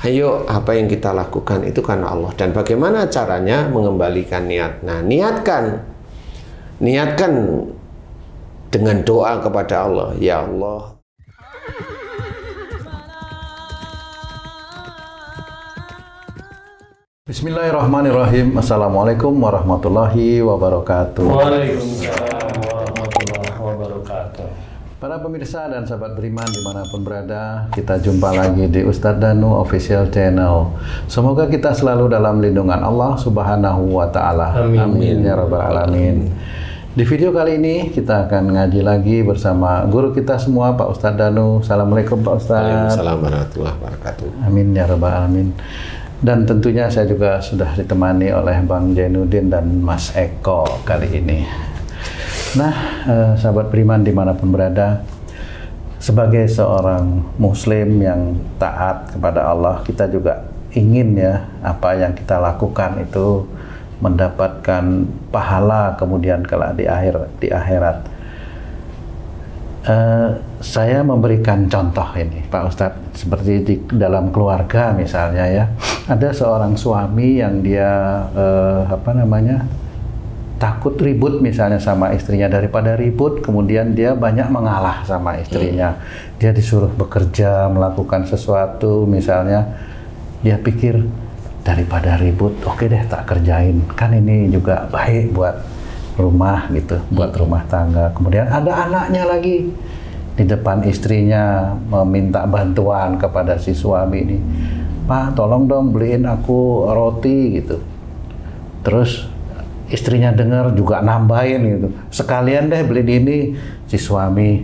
Ayo, apa yang kita lakukan itu karena Allah. Dan bagaimana caranya mengembalikan niat? Nah, niatkan dengan doa kepada Allah. Ya Allah, Bismillahirrahmanirrahim. Assalamualaikum warahmatullahi wabarakatuh. Waalaikumsalam warahmatullahi wabarakatuh. Para pemirsa dan sahabat beriman dimanapun berada, kita jumpa lagi di Ustadz Danu Official Channel. Semoga kita selalu dalam lindungan Allah Subhanahu wa Ta'ala. Amin ya Rabbal Alamin. Di video kali ini kita akan ngaji lagi bersama guru kita semua, Pak Ustadz Danu. Assalamualaikum Pak Ustadz. Waalaikumsalam warahmatullahi wabarakatuh. Amin ya Rabbal Alamin. Dan tentunya saya juga sudah ditemani oleh Bang Jainuddin dan Mas Eko kali ini. Nah, sahabat beriman dimanapun berada, sebagai seorang muslim yang taat kepada Allah, kita juga ingin ya, apa yang kita lakukan itu mendapatkan pahala kemudian kelak di akhirat. Saya memberikan contoh ini Pak Ustadz, seperti di dalam keluarga misalnya ya, ada seorang suami yang dia takut ribut misalnya sama istrinya, daripada ribut kemudian dia banyak mengalah sama istrinya. Dia disuruh bekerja, melakukan sesuatu misalnya, dia pikir daripada ribut, oke deh tak kerjain, kan ini juga baik buat rumah gitu, buat rumah tangga. Kemudian ada anaknya lagi, di depan istrinya meminta bantuan kepada si suami ini, Pak tolong dong beliin aku roti gitu. Terus istrinya dengar juga nambahin gitu, sekalian deh beliin ini. Si suami,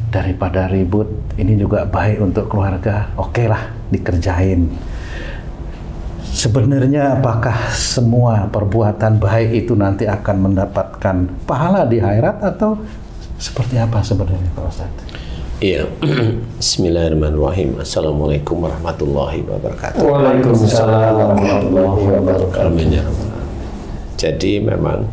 daripada ribut, ini juga baik untuk keluarga, oke lah dikerjain. Sebenarnya apakah semua perbuatan baik itu nanti akan mendapatkan pahala di akhirat atau seperti apa sebenarnya Pak Ustadz? Iya. Bismillahirrahmanirrahim. Assalamualaikum warahmatullahi wabarakatuh. Waalaikumsalam warahmatullahi wabarakatuh. Amin ya Rabbal Alamin. Jadi memang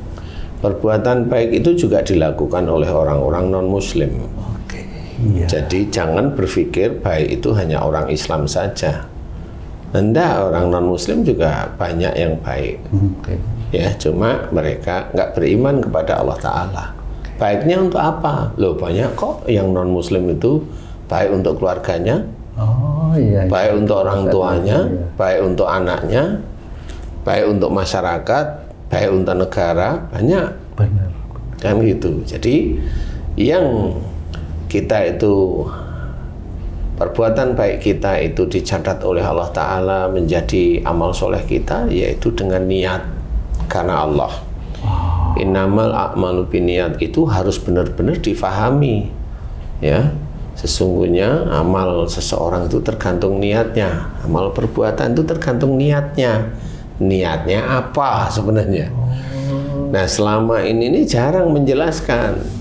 perbuatan baik itu juga dilakukan oleh orang-orang non-muslim. Oke. Iya. Jadi jangan berpikir baik itu hanya orang Islam saja. Enggak, orang non-muslim juga banyak yang baik. Ya, cuma mereka nggak beriman kepada Allah Ta'ala. Baiknya untuk apa? Loh, banyak kok yang non-muslim itu baik untuk keluarganya, baik untuk orang tuanya, baik untuk anaknya, baik untuk masyarakat, baik untuk negara, banyak. Benar. Kan gitu. Jadi yang kita itu, perbuatan baik kita itu dicatat oleh Allah Ta'ala menjadi amal soleh kita, yaitu dengan niat karena Allah. Innamal a'malu binniyat itu harus benar-benar difahami ya. Sesungguhnya amal seseorang itu tergantung niatnya, amal perbuatan itu tergantung niatnya. Niatnya apa sebenarnya? Nah, selama ini jarang menjelaskan.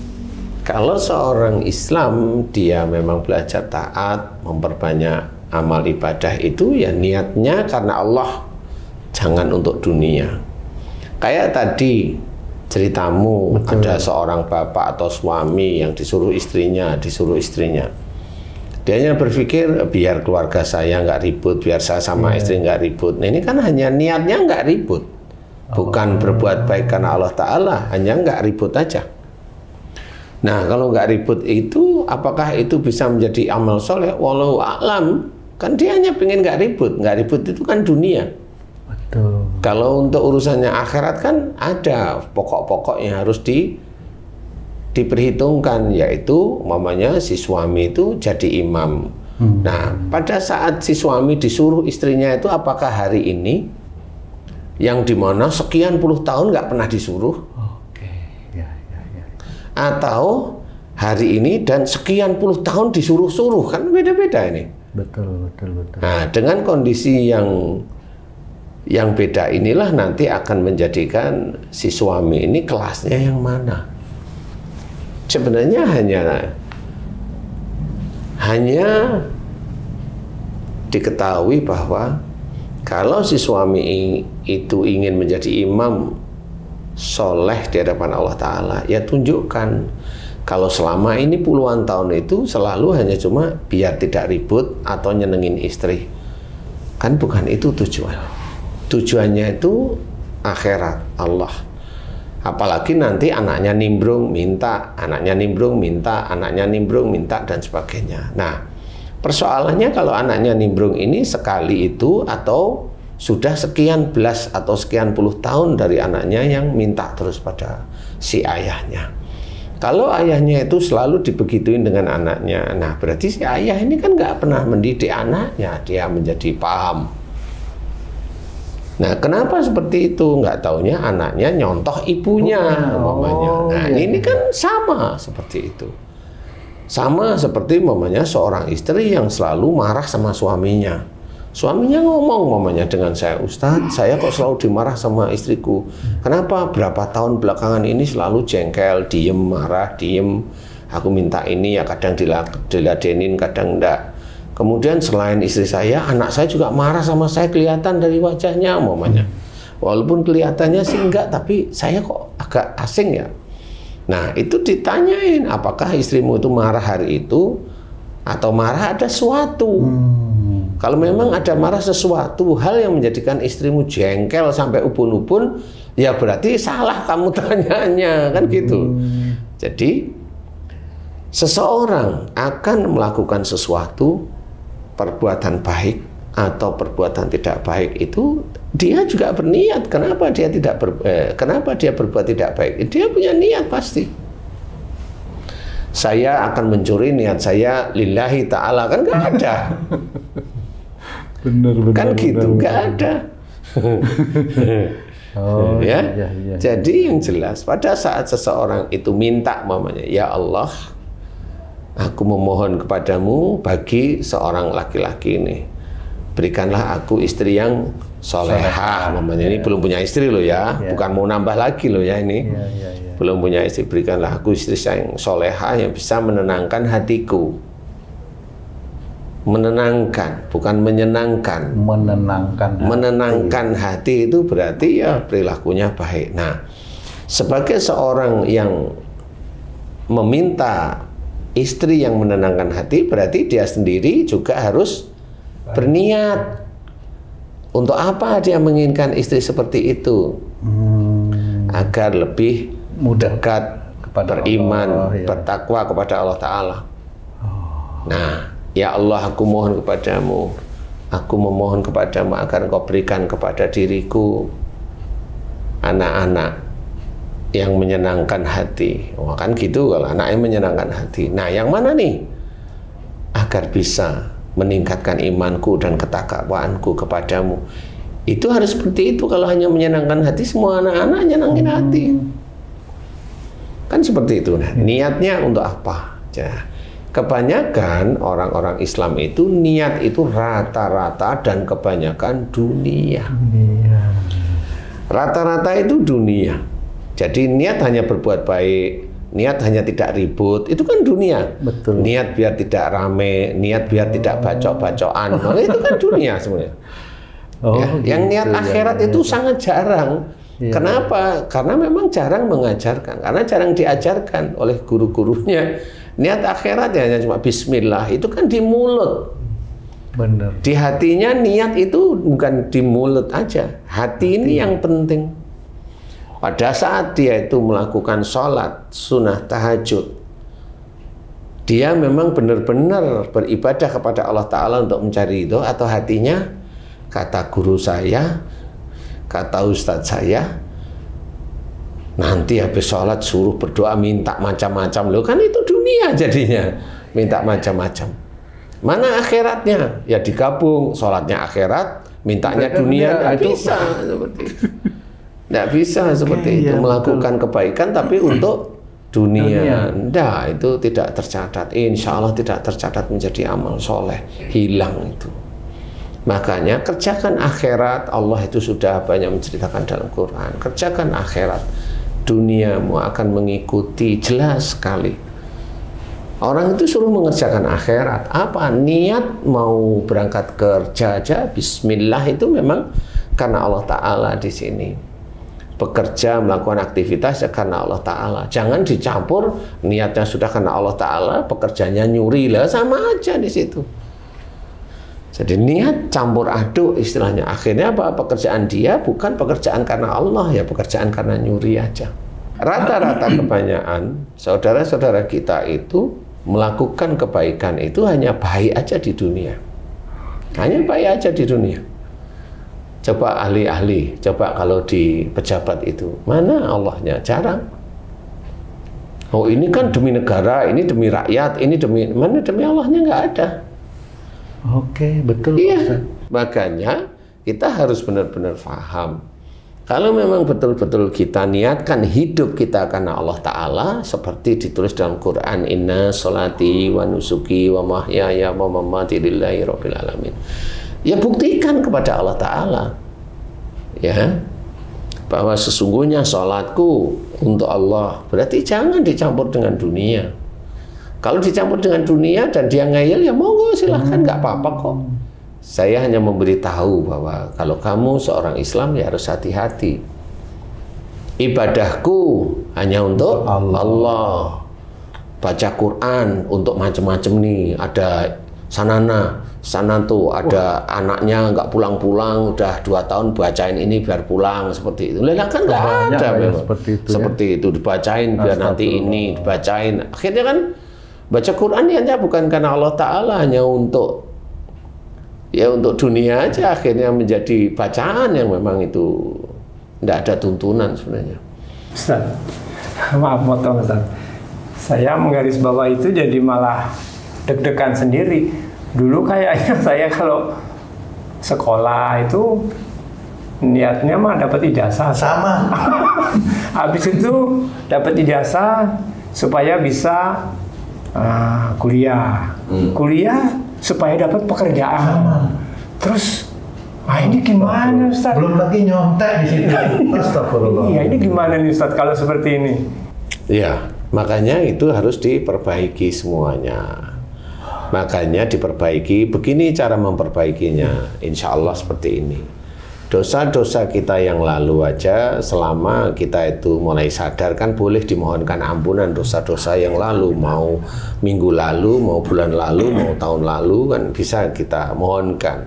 Kalau seorang Islam dia memang belajar taat, memperbanyak amal ibadah itu ya niatnya karena Allah, jangan untuk dunia. Kayak tadi ceritamu, betul. Ada seorang bapak atau suami yang disuruh istrinya. Dia hanya berpikir biar keluarga saya nggak ribut, biar saya sama istri nggak ribut. Nah, ini kan hanya niatnya nggak ribut, bukan berbuat baik karena Allah Ta'ala, hanya nggak ribut aja. Nah, kalau nggak ribut itu, apakah itu bisa menjadi amal soleh? Walau a'lam, kan dia hanya pengen nggak ribut. Nggak ribut itu kan dunia. Betul. Kalau untuk urusannya akhirat kan ada pokok-pokok yang harus diperhitungkan, yaitu umpamanya si suami itu jadi imam. Nah, pada saat si suami disuruh istrinya itu, apakah hari ini yang dimana sekian puluh tahun nggak pernah disuruh? Atau hari ini dan sekian puluh tahun disuruh-suruh, kan beda-beda ini. Betul. Nah, dengan kondisi yang beda inilah nanti akan menjadikan si suami ini kelasnya yang mana. Sebenarnya hanya diketahui bahwa kalau si suami itu ingin menjadi imam soleh di hadapan Allah Ta'ala, ya tunjukkan. Kalau selama ini puluhan tahun itu selalu hanya cuma biar tidak ribut atau nyenengin istri, Kan bukan itu tujuan. Tujuannya itu akhirat Allah. Apalagi nanti anaknya nimbrung minta, anaknya nimbrung minta, anaknya nimbrung minta, dan sebagainya. Nah, persoalannya kalau anaknya nimbrung ini sekali itu, atau sudah sekian belas atau sekian puluh tahun dari anaknya yang minta terus pada si ayahnya. Kalau ayahnya itu selalu dibegituin dengan anaknya, nah berarti si ayah ini kan nggak pernah mendidik anaknya, dia menjadi paham. Nah, kenapa seperti itu? Nggak taunya anaknya nyontoh ibunya, umpamanya. Nah, ini kan sama seperti itu. Sama seperti umpamanya seorang istri yang selalu marah sama suaminya. Suaminya ngomong umpamanya dengan saya, Ustadz, saya kok selalu dimarah sama istriku. Kenapa? Berapa tahun belakangan ini selalu jengkel, diem, marah, diem. Aku minta ini ya kadang diladenin, kadang enggak. Kemudian selain istri saya, anak saya juga marah sama saya, kelihatan dari wajahnya umpamanya. Walaupun kelihatannya sih enggak, tapi saya kok agak asing ya. Nah, itu ditanyain, apakah istrimu itu marah hari itu atau marah ada sesuatu? Kalau memang ada marah sesuatu hal yang menjadikan istrimu jengkel sampai ubun-ubun, ya berarti salah kamu tanyanya, kan gitu. Jadi seseorang akan melakukan sesuatu perbuatan baik atau perbuatan tidak baik itu dia juga berniat. Kenapa dia kenapa dia berbuat tidak baik? Dia punya niat pasti. Saya akan mencuri, niat saya lillahi ta'ala, kan nggak ada. Benar, Kan gitu, nggak ada. Oh, Ya. iya. Jadi yang jelas pada saat seseorang itu minta mamanya, ya Allah, aku memohon kepadamu bagi seorang laki-laki ini, berikanlah aku istri yang solehah. Mamanya ini belum punya istri loh ya, bukan mau nambah lagi loh ya ini. Belum punya istri, berikanlah aku istri yang solehah yang bisa menenangkan hatiku. Menenangkan, bukan menyenangkan. Menenangkan hati itu berarti ya perilakunya baik. Nah, sebagai seorang yang meminta istri yang menenangkan hati, berarti dia sendiri juga harus berniat. Untuk apa dia menginginkan istri seperti itu? Agar lebih dekat, beriman, bertakwa kepada Allah Ta'ala. Nah, ya Allah, aku mohon kepadamu, aku memohon kepadamu agar Engkau berikan kepada diriku anak-anak yang menyenangkan hati. Wah, kan gitu kalau anaknya menyenangkan hati. Nah, yang mana nih? Agar bisa meningkatkan imanku dan ketakwaanku kepadamu. Itu harus seperti itu. Kalau hanya menyenangkan hati, semua anak-anak nyenangin hati. Kan seperti itu. Nah, niatnya untuk apa? Kebanyakan orang-orang Islam itu niat itu rata-rata dan kebanyakan dunia. Rata-rata itu dunia. Jadi niat hanya berbuat baik, niat hanya tidak ribut, itu kan dunia. Betul. Niat biar tidak rame, niat biar tidak bacok-bacokan, itu kan dunia sebenarnya. Yang niat akhirat itu sangat jarang. Kenapa? Karena memang jarang mengajarkan, karena jarang diajarkan oleh guru-gurunya. Niat akhirat ya hanya cuma bismillah, itu kan di mulut. Benar. Di hatinya niat itu bukan di mulut aja. Hati ini yang penting. Pada saat dia itu melakukan sholat sunnah tahajud, dia memang benar-benar beribadah kepada Allah Ta'ala untuk mencari itu, atau hatinya, kata guru saya, kata ustadz saya, nanti habis sholat suruh berdoa minta macam-macam. Loh, kan itu dunia jadinya, minta macam-macam. Mana akhiratnya? Ya digabung, sholatnya akhirat, mintanya dunia. Nggak bisa seperti itu. Nggak bisa seperti itu, melakukan kebaikan tapi untuk dunia. Nggak, itu tidak tercatat. Insya Allah tidak tercatat menjadi amal soleh, hilang itu. Makanya kerjakan akhirat, Allah itu sudah banyak menceritakan dalam Quran. Kerjakan akhirat, duniamu akan mengikuti, jelas sekali. Orang itu suruh mengerjakan akhirat. Apa? Niat mau berangkat kerja aja, bismillah, itu memang karena Allah Ta'ala di sini. Bekerja, melakukan aktivitas ya karena Allah Ta'ala. Jangan dicampur, niatnya sudah karena Allah Ta'ala, pekerjaannya nyuri lah, sama aja di situ. Jadi niat campur aduk istilahnya. Akhirnya apa? Pekerjaan dia bukan pekerjaan karena Allah, ya pekerjaan karena nyuri aja. Rata-rata kebanyakan saudara-saudara kita itu melakukan kebaikan itu hanya baik aja di dunia. Hanya baik aja di dunia. Coba ahli-ahli, coba kalau di pejabat itu, mana Allahnya? Jarang. Oh ini kan demi negara, ini demi rakyat, ini demi, mana demi Allahnya nggak ada. Oke, betul. Iya, makanya kita harus benar-benar paham. Kalau memang betul-betul kita niatkan hidup kita karena Allah Ta'ala, seperti ditulis dalam Quran, Inna sholati wa nusuki wa mahyaya wa mamati lillahi rabbil alamin. Ya buktikan kepada Allah Ta'ala, ya, bahwa sesungguhnya sholatku untuk Allah. Berarti jangan dicampur dengan dunia. Kalau dicampur dengan dunia dan dia ngeyel, ya monggo silahkan, nggak apa-apa kok. Saya hanya memberitahu bahwa kalau kamu seorang Islam ya harus hati-hati. Ibadahku hanya untuk Allah. Baca Quran untuk macam-macam nih. Ada sana tuh ada anaknya nggak pulang-pulang, udah 2 tahun bacain ini biar pulang, seperti itu. Lah kan nggak ada memang. Seperti itu dibacain biar nanti ini dibacain. Akhirnya kan baca Quran hanya bukan karena Allah Ta'ala, hanya untuk dunia aja, akhirnya menjadi bacaan yang memang itu tidak ada tuntunan sebenarnya. Ustaz, maaf potong Ustaz. Saya menggarisbawahi itu jadi malah deg-degan sendiri. Dulu kayaknya saya kalau sekolah itu niatnya mah dapat ijazah. Sama. Habis itu dapat ijazah supaya bisa kuliah. Kuliah supaya dapat pekerjaan. Terus ini gimana Ustaz? Belum lagi nyontek di situ. Astagfirullah. Iya, ini gimana nih Ustaz kalau seperti ini? Ya, makanya itu harus diperbaiki semuanya. Makanya diperbaiki, begini cara memperbaikinya. Insya Allah seperti ini. Dosa-dosa kita yang lalu aja, selama kita itu mulai sadar, kan boleh dimohonkan ampunan dosa-dosa yang lalu. Mau minggu lalu, mau bulan lalu, mau tahun lalu, kan bisa kita mohonkan.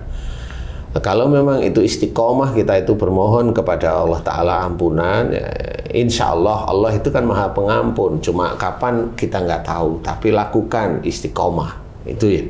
Kalau memang itu istiqomah, kita itu bermohon kepada Allah Ta'ala ampunan, ya, insya Allah, Allah itu kan maha pengampun. Cuma kapan kita nggak tahu, tapi lakukan istiqomah. Itu ya.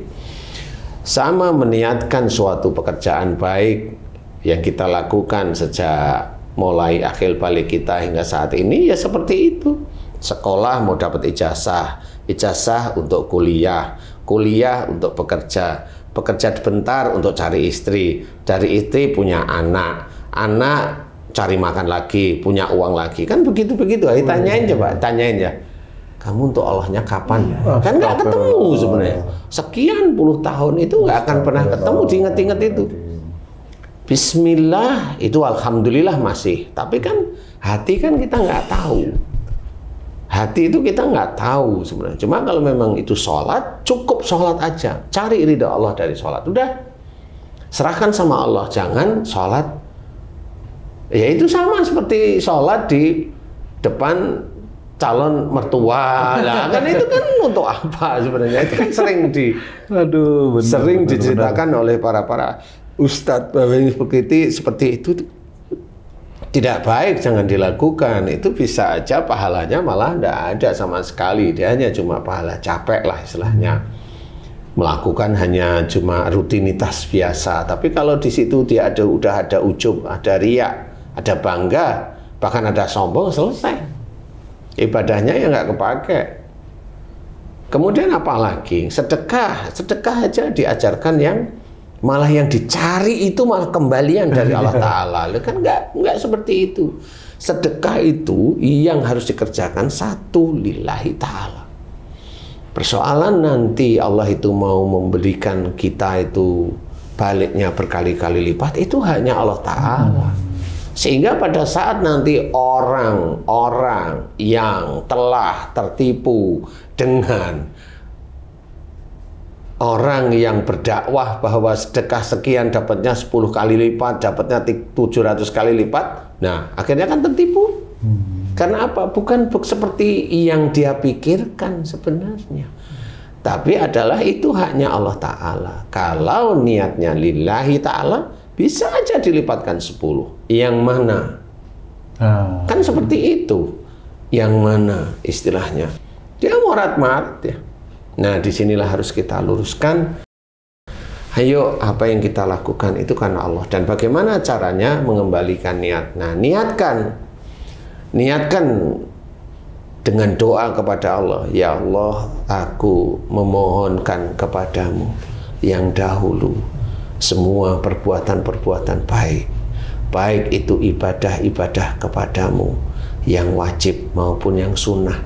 Sama meniatkan suatu pekerjaan baik yang kita lakukan sejak mulai akhir balik kita hingga saat ini, ya seperti itu. Sekolah mau dapat ijazah, ijazah untuk kuliah, kuliah untuk bekerja, bekerja sebentar untuk cari istri, dari istri punya anak, anak cari makan lagi, punya uang lagi, kan begitu-begitu. Ayo tanyain coba, tanyain ya. Kamu untuk Allahnya kapan? Kan nggak ketemu sebenarnya. Sekian puluh tahun itu nggak akan pernah ketemu, diingat-ingat itu. Bismillah itu alhamdulillah masih, tapi kan hati kan kita nggak tahu. Hati itu kita nggak tahu sebenarnya. Cuma kalau memang itu sholat, cukup sholat aja. Cari ridha Allah dari sholat. Udah, serahkan sama Allah. Jangan sholat. Ya itu sama seperti sholat di depan calon mertua. Lah kan itu kan untuk apa sebenarnya? Itu kan sering sering diceritakan oleh para ustadz bahwa ini seperti itu tidak baik, jangan dilakukan. Itu bisa aja pahalanya malah tidak ada sama sekali. Dia hanya cuma pahala capek lah istilahnya. Melakukan hanya cuma rutinitas biasa. Tapi kalau di situ dia udah ada ujub, ada riak, ada bangga, bahkan ada sombong, selesai. Ibadahnya ya nggak kepake. Kemudian apa lagi? Sedekah aja diajarkan yang malah yang dicari itu malah kembalian dari Allah Ta'ala. Kan nggak seperti itu. Sedekah itu yang harus dikerjakan satu lillahi Ta'ala. Persoalan nanti Allah itu mau memberikan kita itu baliknya berkali-kali lipat, itu hanya Allah Ta'ala. Sehingga pada saat nanti orang-orang yang telah tertipu dengan orang yang berdakwah bahwa sedekah sekian dapatnya 10 kali lipat, dapatnya 700 kali lipat, nah akhirnya kan tertipu. Karena apa? Bukan seperti yang dia pikirkan sebenarnya. Tapi adalah itu haknya Allah Ta'ala. Kalau niatnya lillahi Ta'ala, bisa aja dilipatkan 10. Yang mana? Kan seperti itu. Yang mana istilahnya? Dia morat-marat ya. Nah, disinilah harus kita luruskan. Ayo, apa yang kita lakukan itu karena Allah. Dan bagaimana caranya mengembalikan niat? Nah, niatkan dengan doa kepada Allah. Ya Allah, aku memohonkan kepadamu yang dahulu semua perbuatan-perbuatan baik. Baik itu ibadah-ibadah kepadamu yang wajib maupun yang sunnah,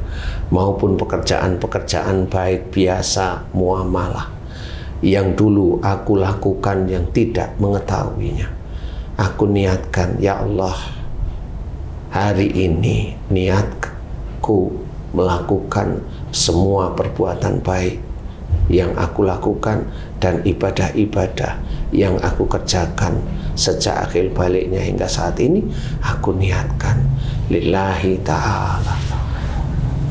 maupun pekerjaan-pekerjaan baik biasa muamalah yang dulu aku lakukan yang tidak mengetahuinya. Aku niatkan, ya Allah, hari ini niatku melakukan semua perbuatan baik yang aku lakukan dan ibadah-ibadah yang aku kerjakan sejak akhir baliknya hingga saat ini, aku niatkan lillahi ta'ala.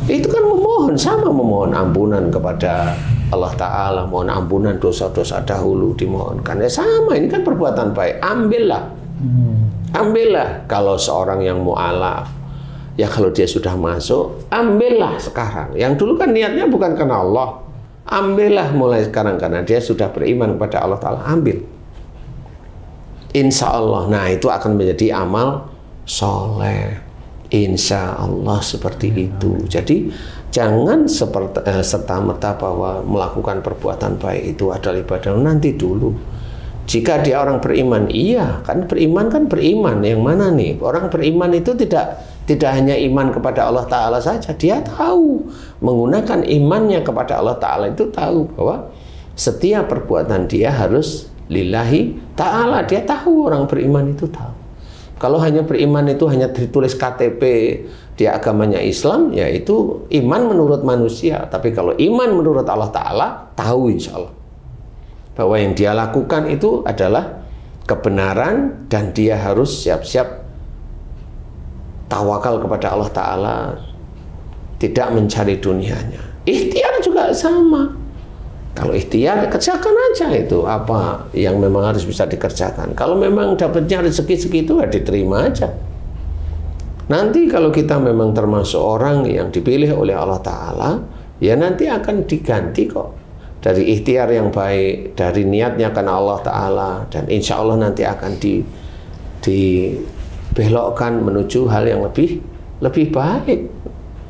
Itu kan memohon, sama memohon ampunan kepada Allah Ta'ala, mohon ampunan dosa-dosa dahulu dimohonkan. Ya sama, ini kan perbuatan baik. Ambillah kalau seorang yang mu'alaf, ya kalau dia sudah masuk, ambillah sekarang. Yang dulu kan niatnya bukan karena Allah. Ambillah mulai sekarang karena dia sudah beriman kepada Allah Ta'ala. Ambil. Insya Allah. Nah, itu akan menjadi amal soleh. Insya Allah seperti itu. Jadi jangan serta-merta bahwa melakukan perbuatan baik itu adalah ibadah. Nanti dulu. Jika dia orang beriman, iya kan beriman kan beriman. Yang mana nih? Orang beriman itu tidak hanya iman kepada Allah Ta'ala saja. Dia tahu menggunakan imannya kepada Allah Ta'ala itu tahu bahwa setiap perbuatan dia harus lillahi Ta'ala. Dia tahu, orang beriman itu tahu. Kalau hanya beriman itu hanya ditulis KTP dia agamanya Islam, ya itu iman menurut manusia. Tapi kalau iman menurut Allah Ta'ala, tahu insya Allah bahwa yang dia lakukan itu adalah kebenaran dan dia harus siap-siap tawakal kepada Allah Ta'ala, tidak mencari dunianya. Ikhtiar juga sama. Kalau ikhtiar, kerjakan aja itu apa yang memang harus bisa dikerjakan. Kalau memang dapatnya rezeki segitu, ya diterima aja. Nanti kalau kita memang termasuk orang yang dipilih oleh Allah Ta'ala, ya nanti akan diganti kok. Dari ikhtiar yang baik, dari niatnya karena Allah Ta'ala, dan insya Allah nanti akan dibelokkan menuju hal yang lebih baik.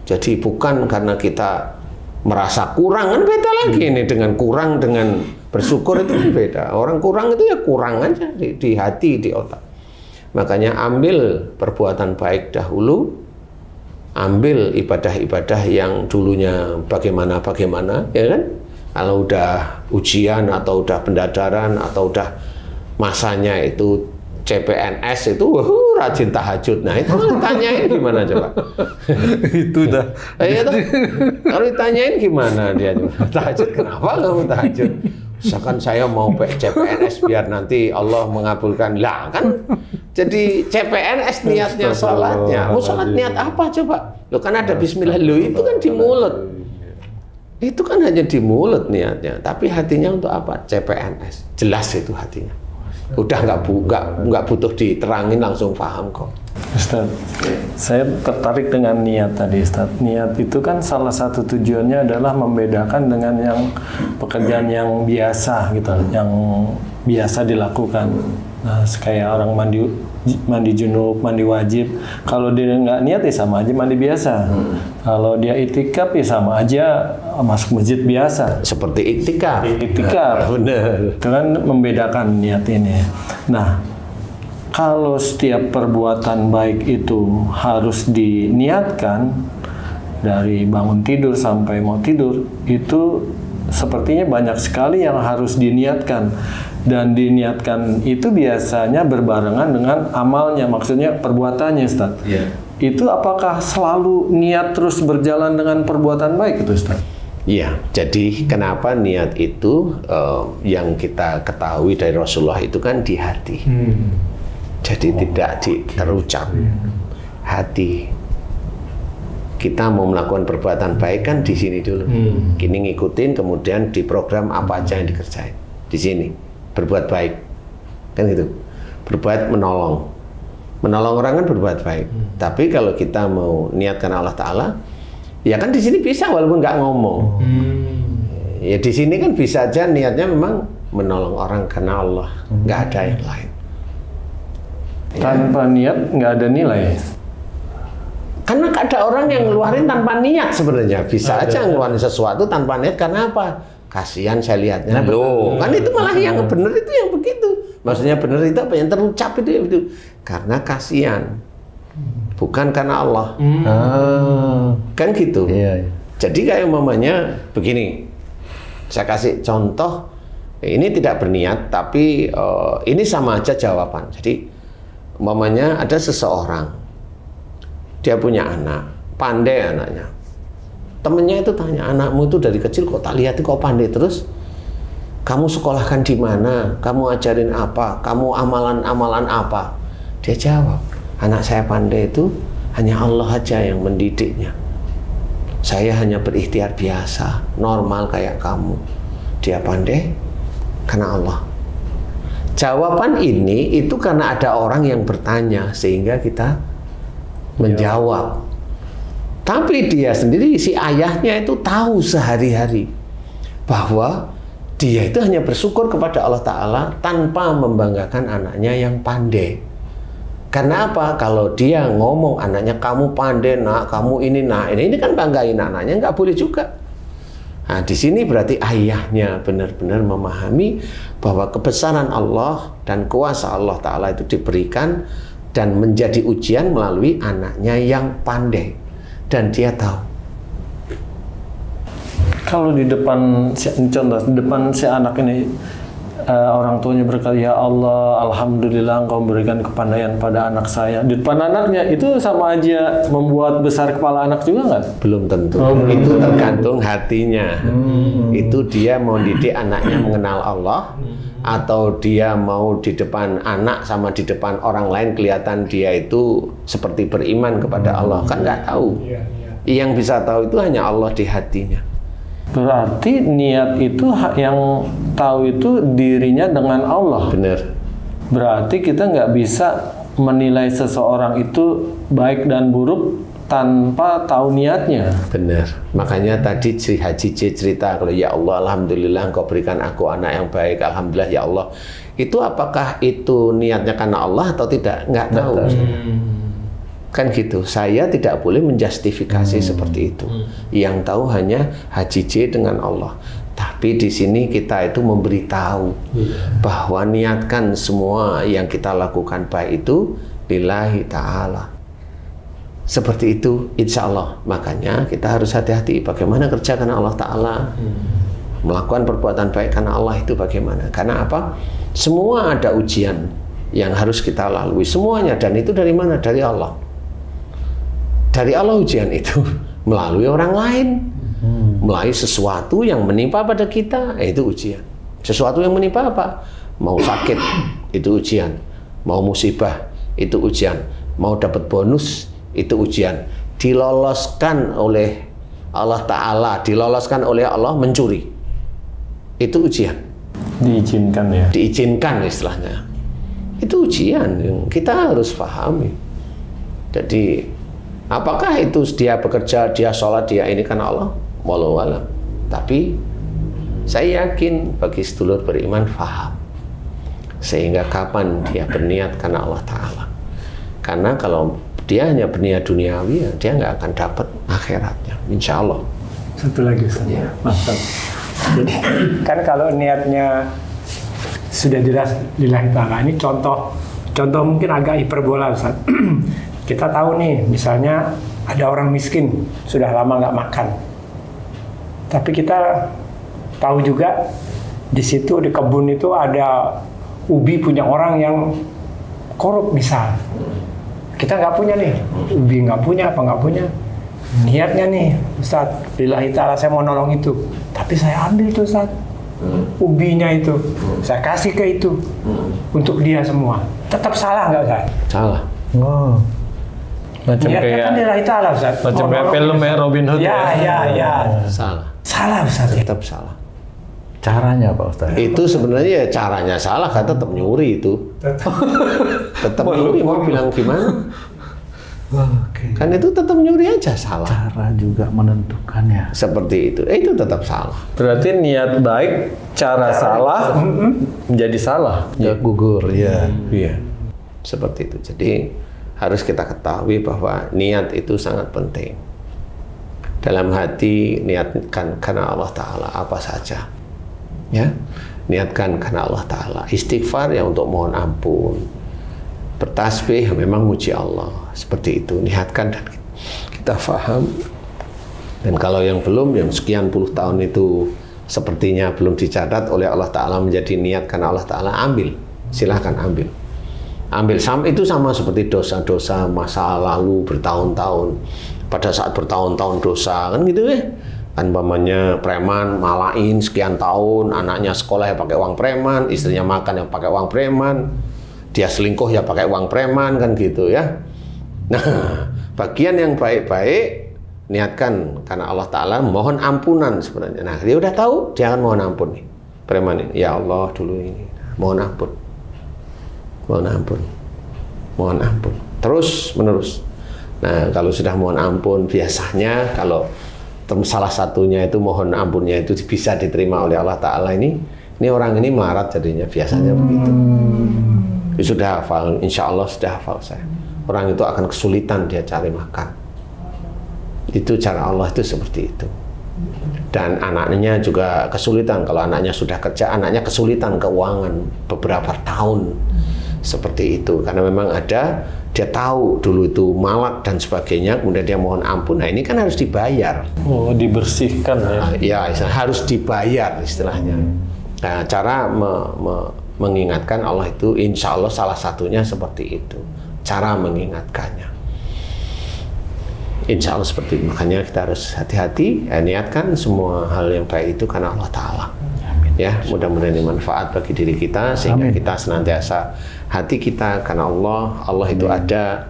Jadi bukan karena kita merasa kurang, kan beda lagi ini dengan kurang dengan bersyukur itu kan beda. Orang kurang itu ya kurang aja di hati, di otak. Makanya ambil perbuatan baik dahulu, ambil ibadah-ibadah yang dulunya bagaimana, ya kan? Kalau udah ujian atau udah pendadaran atau udah masanya itu CPNS itu rajin tahajud. Nah itu tanyain gimana coba? Itu dah. Kalau ditanyain gimana dia tahajud, kenapa kamu tahajud? Misalkan saya mau CPNS biar nanti Allah mengabulkan. Lah kan jadi CPNS niatnya sholatnya. Mau sholat niat apa coba? Lo kan ada bismillah, lo itu kan di mulut. Itu kan hanya di mulut niatnya, tapi hatinya untuk apa? CPNS. Jelas itu hatinya. Udah nggak butuh diterangin, langsung paham kok. Ustaz, saya tertarik dengan niat tadi, Ustaz. Niat itu kan salah satu tujuannya adalah membedakan dengan yang pekerjaan yang biasa gitu, yang biasa dilakukan. Nah, kayak orang mandi junub, mandi wajib. Kalau dia nggak niat ya sama aja mandi biasa. Kalau dia itikaf ya sama aja masuk masjid biasa. Seperti itikaf. Itikaf. Benar. Itu kan membedakan niat ini. Nah, kalau setiap perbuatan baik itu harus diniatkan dari bangun tidur sampai mau tidur, itu sepertinya banyak sekali yang harus diniatkan. Dan diniatkan itu biasanya berbarengan dengan amalnya, maksudnya perbuatannya, Ustaz. Yeah. Itu apakah selalu niat terus berjalan dengan perbuatan baik itu, Ustaz? Iya, jadi kenapa niat itu yang kita ketahui dari Rasulullah itu kan di hati. Jadi tidak terucap. Hati. kita mau melakukan perbuatan baik kan di sini dulu. Kini ngikutin, kemudian diprogram apa aja yang dikerjain. Di sini berbuat baik, kan gitu. Berbuat menolong orang kan berbuat baik. Tapi kalau kita mau niatkan Allah Taala, ya kan di sini bisa walaupun nggak ngomong. Ya di sini kan bisa aja niatnya memang menolong orang karena Allah, nggak ada yang lain. Tanpa niat nggak ada nilai. Karena ada orang yang ngeluarin tanpa niat sebenarnya. Bisa aja ngeluarin sesuatu tanpa niat, karena apa? Kasihan saya lihatnya. Loh, kan itu malah yang benar itu yang begitu. Maksudnya benar itu apa? Yang terucap itu. Karena kasihan. Bukan karena Allah. Kan gitu. Iya. Jadi kayak umpamanya begini. Saya kasih contoh. Ini tidak berniat, tapi ini sama aja jawaban. Jadi umpamanya ada seseorang. Dia punya anak, pandai anaknya. Temennya itu tanya, anakmu itu dari kecil kok tak lihat kok pandai terus? Kamu sekolahkan di mana? Kamu ajarin apa? Kamu amalan-amalan apa? Dia jawab, anak saya pandai itu hanya Allah aja yang mendidiknya. Saya hanya berikhtiar biasa, normal kayak kamu. Dia pandai karena Allah. Jawaban ini itu karena ada orang yang bertanya sehingga kita menjawab. Tapi dia sendiri, si ayahnya itu tahu sehari-hari bahwa dia itu hanya bersyukur kepada Allah Ta'ala tanpa membanggakan anaknya yang pandai. Karena apa? Kalau dia ngomong anaknya, kamu pandai nak, kamu ini nak, ini kan banggain anaknya, nggak boleh juga. Nah, di sini berarti ayahnya benar-benar memahami bahwa kebesaran Allah dan kuasa Allah Ta'ala itu diberikan dan menjadi ujian melalui anaknya yang pandai. Dan dia tahu. Kalau di depan, contoh, di depan si anak ini, orang tuanya berkata, ya Allah, Alhamdulillah engkau berikan kepandaian pada anak saya. Di depan anaknya, itu sama aja membuat besar kepala anak juga nggak? Belum tentu. Itu tergantung hatinya. Itu dia mau didik anaknya mengenal Allah, atau dia mau di depan anak sama di depan orang lain kelihatan dia itu seperti beriman kepada Allah. Kan nggak tahu. Yang bisa tahu itu hanya Allah di hatinya. Berarti niat itu yang tahu itu dirinya dengan Allah. Benar. Berarti kita nggak bisa menilai seseorang itu baik dan buruk tanpa tahu niatnya. Benar. Makanya tadi Haji C cerita kalau ya Allah, Alhamdulillah engkau berikan aku anak yang baik. Alhamdulillah ya Allah. Itu apakah itu niatnya karena Allah atau tidak? Nggak tahu. Kan gitu. Saya tidak boleh menjustifikasi seperti itu. Yang tahu hanya Haji C dengan Allah. Tapi di sini kita itu memberitahu bahwa niatkan semua yang kita lakukan baik itu lillahi ta'ala. Seperti itu, insya Allah. Makanya kita harus hati-hati bagaimana kerja karena Allah Ta'ala. Melakukan perbuatan baik karena Allah itu bagaimana. Karena apa? Semua ada ujian yang harus kita lalui. Semuanya. Dan itu dari mana? Dari Allah. Dari Allah ujian itu. Melalui orang lain. Melalui sesuatu yang menimpa pada kita. Itu ujian. Sesuatu yang menimpa apa? Mau sakit, itu ujian. Mau musibah, itu ujian. Mau dapat bonus, itu ujian. Diloloskan oleh Allah Ta'ala, diloloskan oleh Allah mencuri, itu ujian. Diizinkan ya? Diizinkan istilahnya. Itu ujian yang kita harus pahami. Jadi apakah itu dia bekerja, dia sholat, dia ini karena Allah? Wallahu a'lam. Tapi saya yakin bagi sedulur beriman paham. Sehingga kapan dia berniat karena Allah Ta'ala. Karena kalau dia hanya berniat duniawi, ya dia nggak akan dapat akhiratnya, insya Allah. Satu lagi Ustaz. Ya. Mantap. Jadi kan kalau niatnya sudah jelas lillahi ta'ala, ini contoh mungkin agak hiperbola Ustaz. Kita tahu nih, misalnya ada orang miskin sudah lama nggak makan, tapi kita tahu juga di situ di kebun itu ada ubi punya orang yang korup misal. Kita nggak punya nih, ubi nggak punya, apa nggak punya. Niatnya nih, Ustaz, lillahi ta'ala saya mau nolong itu. Tapi saya ambil tuh Ustaz, ubinya itu. Saya kasih ke itu, untuk dia semua. Tetap salah nggak Ustaz? Salah. Oh. Macam Niatnya kayak kan lillahi ta'ala, Ustaz. macam kayak filmnya Robin Hood. Ya. Salah. Salah, Ustaz. Ya. Tetap salah. Caranya Pak Ustaz. Itu sebenarnya ya caranya salah, kan tetap nyuri itu. Tetap nyuri, mau bilang gimana? Oke. Kan itu tetap nyuri aja salah. Cara juga menentukannya. Seperti itu tetap salah. Berarti niat baik, cara salah menjadi salah. Ya, gugur, ya. Iya. Seperti itu. Jadi harus kita ketahui bahwa niat itu sangat penting. Dalam hati niatkan karena Allah Ta'ala apa saja. Ya, niatkan karena Allah Ta'ala. Istighfar ya untuk mohon ampun. Bertasbih memang muji Allah. Seperti itu, niatkan dan kita faham. Dan kalau yang belum, yang sekian puluh tahun itu sepertinya belum dicatat oleh Allah Ta'ala menjadi niat karena Allah Ta'ala, ambil. Silahkan ambil. Ambil, itu sama seperti dosa-dosa masa lalu bertahun-tahun. Pada saat bertahun-tahun dosa, kan gitu ya. Kan umpamanya preman malain sekian tahun, anaknya sekolah ya pakai uang preman, istrinya makan yang pakai uang preman, dia selingkuh ya pakai uang preman, kan gitu ya. Nah, bagian yang baik-baik niatkan karena Allah Ta'ala, mohon ampunan sebenarnya. Nah, dia udah tahu, dia akan mohon ampun nih. Preman ini, ya Allah dulu ini, mohon ampun. Mohon ampun. Mohon ampun. Terus menerus. Nah, kalau sudah mohon ampun, biasanya kalau salah satunya itu mohon ampunnya itu bisa diterima oleh Allah Ta'ala, ini orang ini melarat jadinya, biasanya begitu. Sudah hafal, insya Allah sudah hafal saya. Orang itu akan kesulitan dia cari makan. Itu cara Allah itu seperti itu. Dan anaknya juga kesulitan. Kalau anaknya sudah kerja, anaknya kesulitan keuangan beberapa tahun. Seperti itu. Karena memang ada, dia tahu dulu itu malak dan sebagainya, kemudian dia mohon ampun. Nah ini kan harus dibayar. Oh, dibersihkan ya. Ya, harus dibayar istilahnya. Nah, cara mengingatkan Allah itu insya Allah salah satunya seperti itu. Cara mengingatkannya. Insya Allah seperti itu. Makanya kita harus hati-hati, niatkan semua hal yang baik itu karena Allah Ta'ala. Ya, mudah-mudahan ini manfaat bagi diri kita sehingga kita senantiasa hati kita karena Allah itu ada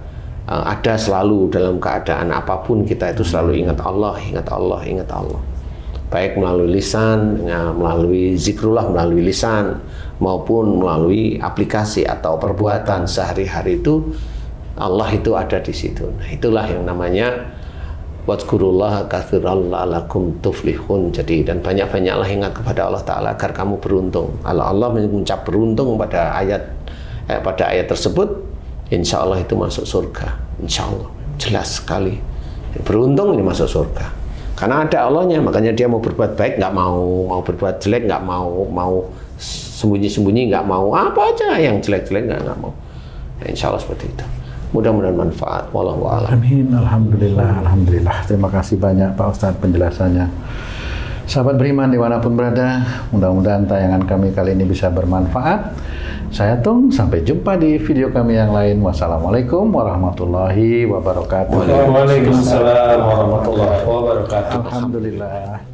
selalu dalam keadaan apapun kita itu selalu ingat Allah, ingat Allah, ingat Allah. Baik melalui lisan, melalui zikrullah melalui lisan maupun melalui aplikasi atau perbuatan sehari-hari itu Allah itu ada di situ. Nah, itulah yang namanya wadhkurullaha katsiran la'allakum tuflihun. Jadi dan banyak-banyaklah ingat kepada Allah Ta'ala agar kamu beruntung. Allah mengucap beruntung pada ayat tersebut, insya Allah itu masuk surga. Insya Allah, jelas sekali. Beruntung ini masuk surga. Karena ada Allahnya, makanya dia mau berbuat baik nggak mau berbuat jelek nggak mau sembunyi-sembunyi nggak mau, apa aja yang jelek-jelek nggak mau. Ya, insya Allah seperti itu. Mudah-mudahan manfaat. Wallahu a'lam. Amin. Alhamdulillah. Alhamdulillah. Terima kasih banyak Pak Ustadz penjelasannya. Sahabat beriman dimanapun berada, mudah-mudahan tayangan kami kali ini bisa bermanfaat. Saya Tung, sampai jumpa di video kami yang lain. Wassalamualaikum warahmatullahi wabarakatuh. Waalaikumsalam warahmatullahi wabarakatuh. Alhamdulillah.